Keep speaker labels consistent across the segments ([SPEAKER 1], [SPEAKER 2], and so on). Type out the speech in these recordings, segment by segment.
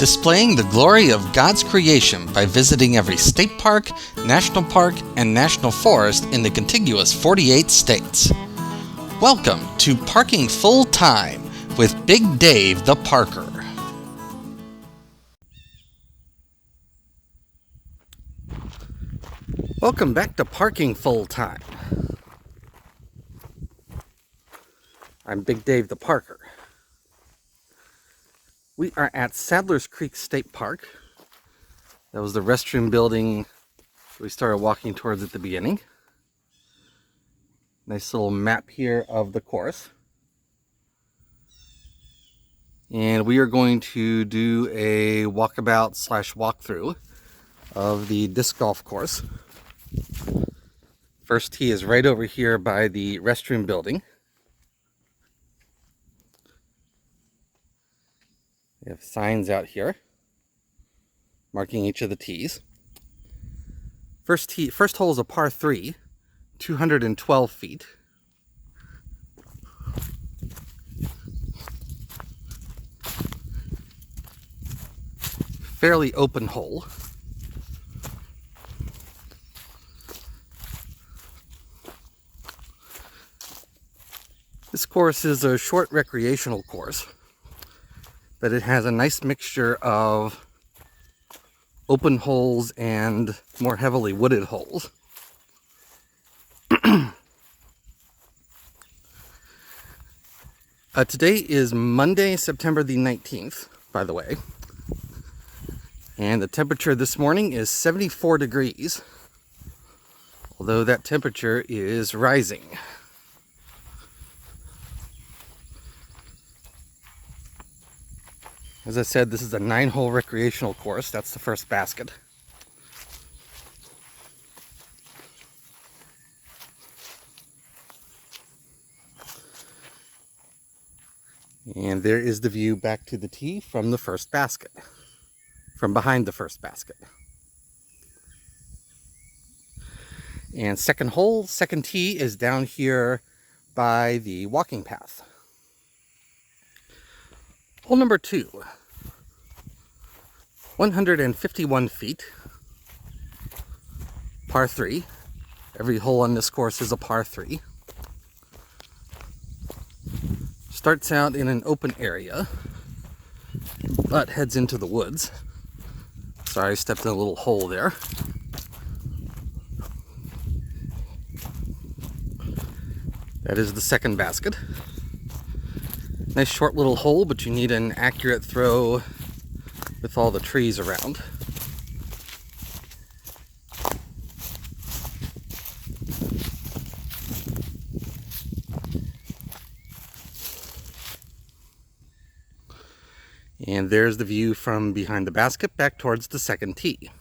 [SPEAKER 1] displaying the glory of God's creation by visiting every state park, national park, and national forest in the contiguous 48 states. Welcome to Parking Full Time with Big Dave the Parker. Welcome back to Parking Full Time. I'm Big Dave the Parker. We are at Sadlers Creek State Park. That was the restroom building we started walking towards at the beginning. Nice little map here of the course. And we are going to do a walkabout / walkthrough of the disc golf course. First tee is right over here by the restroom building. We have signs out here marking each of the tees. First hole is a par 3, 212 feet. Fairly open hole. This course is a short recreational course, but it has a nice mixture of open holes and more heavily wooded holes. Today is Monday, September the 19th, by the way. And the temperature this morning is 74 degrees, although that temperature is rising. As I said, this is a 9-hole recreational course. That's the first basket. And there is the view back to the tee from the first basket, from behind the first basket. And second hole, second tee is down here by the walking path. Hole number 2, 151 feet, par 3. Every hole on this course is a par 3. Starts out in an open area, but heads into the woods. Sorry, I stepped in a little hole there. That is the second basket. Nice short little hole, but you need an accurate throw with all the trees around. And there's the view from behind the basket back towards the second tee.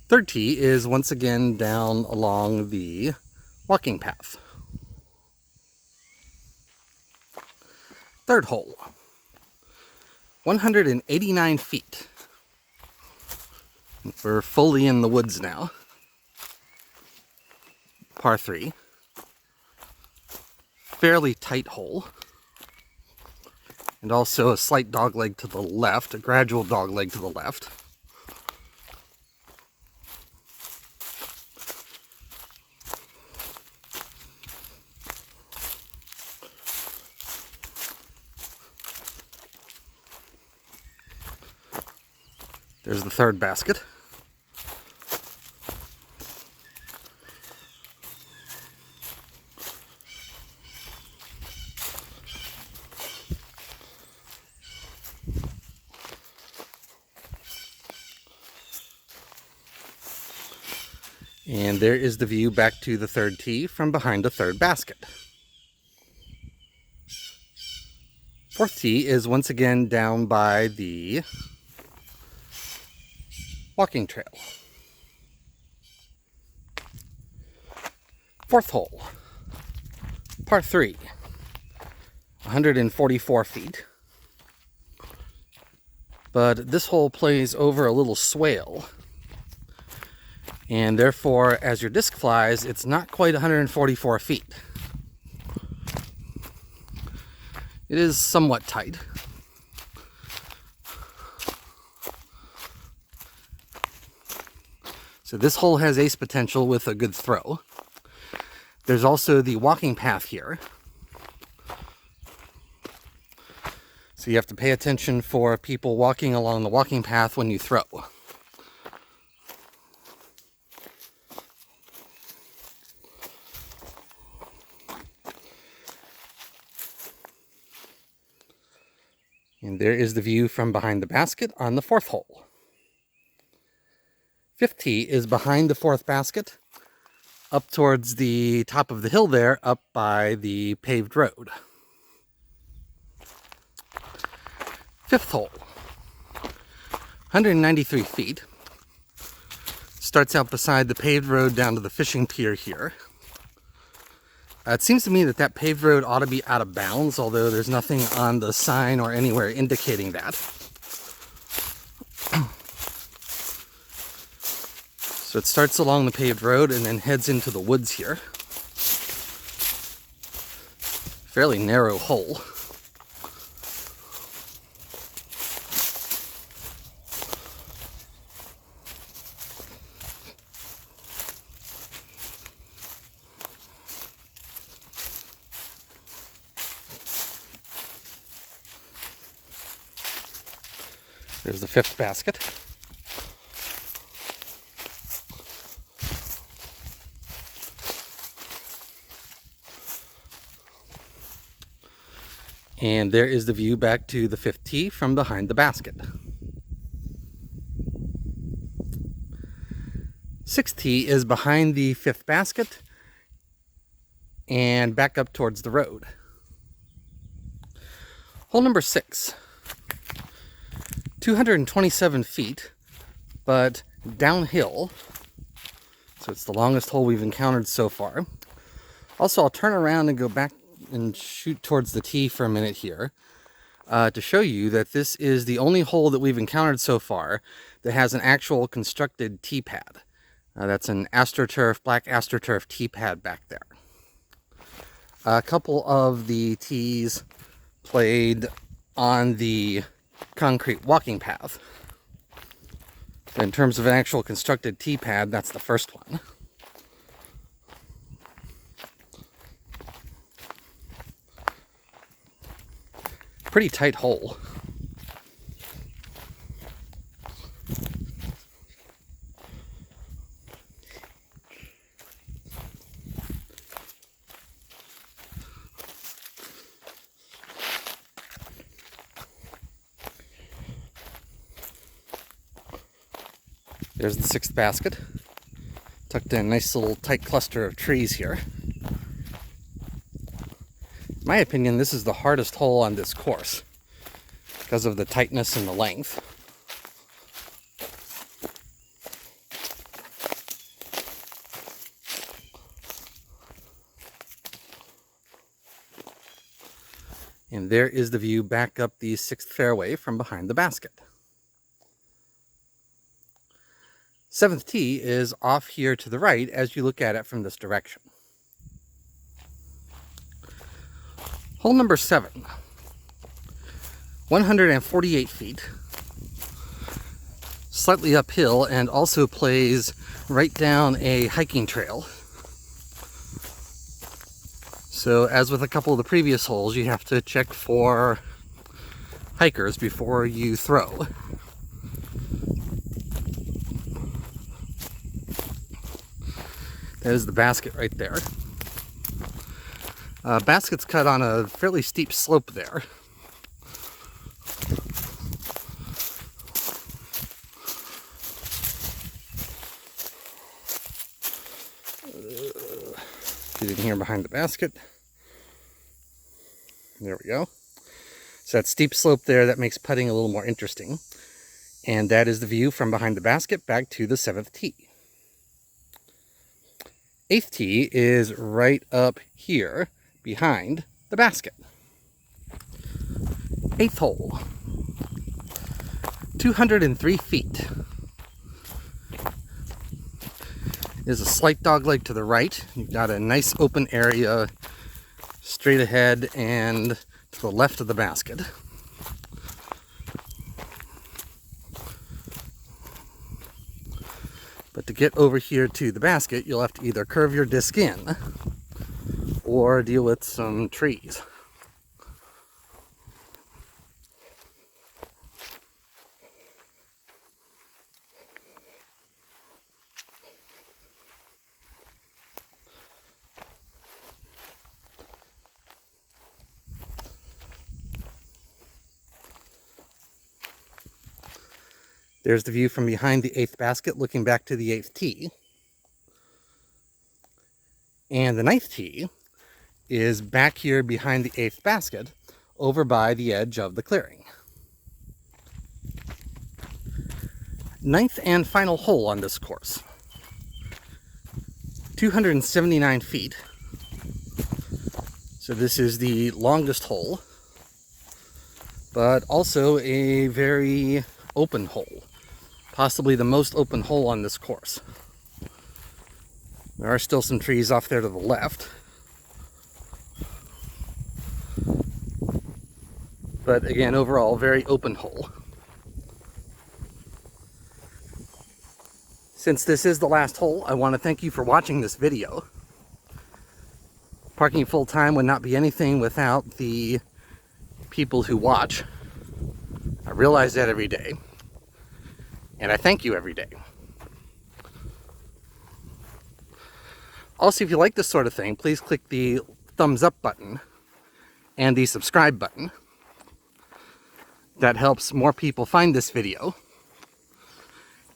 [SPEAKER 1] Third tee is once again down along the walking path. Third hole, 189 feet. We're fully in the woods now. Par 3. Fairly tight hole. And also a slight dogleg to the left, a gradual dogleg to the left. There's the third basket. And there is the view back to the third tee from behind the third basket. Fourth tee is once again down by the walking trail. Fourth hole, par 3, 144 feet. But this hole plays over a little swale. And therefore, as your disc flies, it's not quite 144 feet. It is somewhat tight. So this hole has ace potential with a good throw. There's also the walking path here. So you have to pay attention for people walking along the walking path when you throw. And there is the view from behind the basket on the 4th hole. 5th tee is behind the 4th basket, up towards the top of the hill there, up by the paved road. 5th hole, 193 feet. Starts out beside the paved road down to the fishing pier here. It seems to me that that paved road ought to be out of bounds, although there's nothing on the sign or anywhere indicating that. So it starts along the paved road and then heads into the woods here. Fairly narrow hole. There's the 5th basket. And there is the view back to the 5th tee from behind the basket. 6th tee is behind the 5th basket and back up towards the road. Hole number 6. 227 feet, but downhill. So it's the longest hole we've encountered so far. Also, I'll turn around and go back and shoot towards the tee for a minute here to show you that this is the only hole that we've encountered so far that has an actual constructed tee pad. That's an AstroTurf, black AstroTurf tee pad back there. A couple of the tees played on the concrete walking path. In terms of an actual constructed tee pad, that's the first one. Pretty tight hole. There's the 6th basket, tucked in a nice little tight cluster of trees here. In my opinion, this is the hardest hole on this course because of the tightness and the length. And there is the view back up the 6th fairway from behind the basket. 7th tee is off here to the right as you look at it from this direction. Hole number 7, 148 feet, slightly uphill, and also plays right down a hiking trail. So as with a couple of the previous holes, you have to check for hikers before you throw. There's the basket right there. Basket's cut on a fairly steep slope there. Get in here behind the basket. There we go. So that steep slope there, that makes putting a little more interesting. And that is the view from behind the basket back to the 7th tee. 8th tee is right up here behind the basket. 8th hole, 203 feet. There's a slight dogleg to the right. You've got a nice open area straight ahead and to the left of the basket. But to get over here to the basket, you'll have to either curve your disc in or deal with some trees. There's the view from behind the 8th basket looking back to the 8th tee. And the 9th tee is back here behind the 8th basket over by the edge of the clearing. 9th and final hole on this course. 279 feet. So this is the longest hole, but also a very open hole. Possibly the most open hole on this course. There are still some trees off there to the left. But again, overall, very open hole. Since this is the last hole, I want to thank you for watching this video. Parking full time would not be anything without the people who watch. I realize that every day. And I thank you every day. Also, if you like this sort of thing, please click the thumbs up button and the subscribe button. That helps more people find this video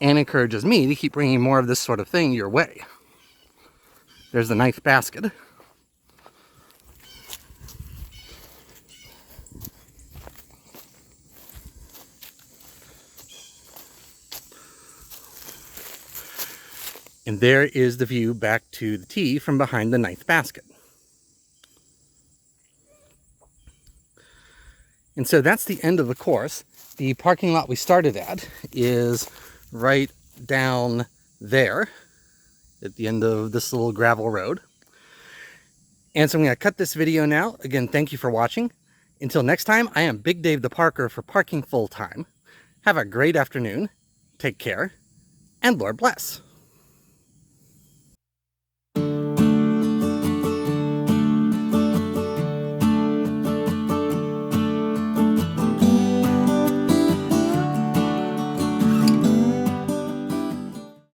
[SPEAKER 1] and encourages me to keep bringing more of this sort of thing your way. There's the 9th basket. And there is the view back to the tee from behind the 9th basket. And so that's the end of the course. The parking lot we started at is right down there at the end of this little gravel road. And so I'm going to cut this video now. Again, thank you for watching. Until next time, I am Big Dave the Parker for Parking Full Time. Have a great afternoon. Take care, and Lord bless.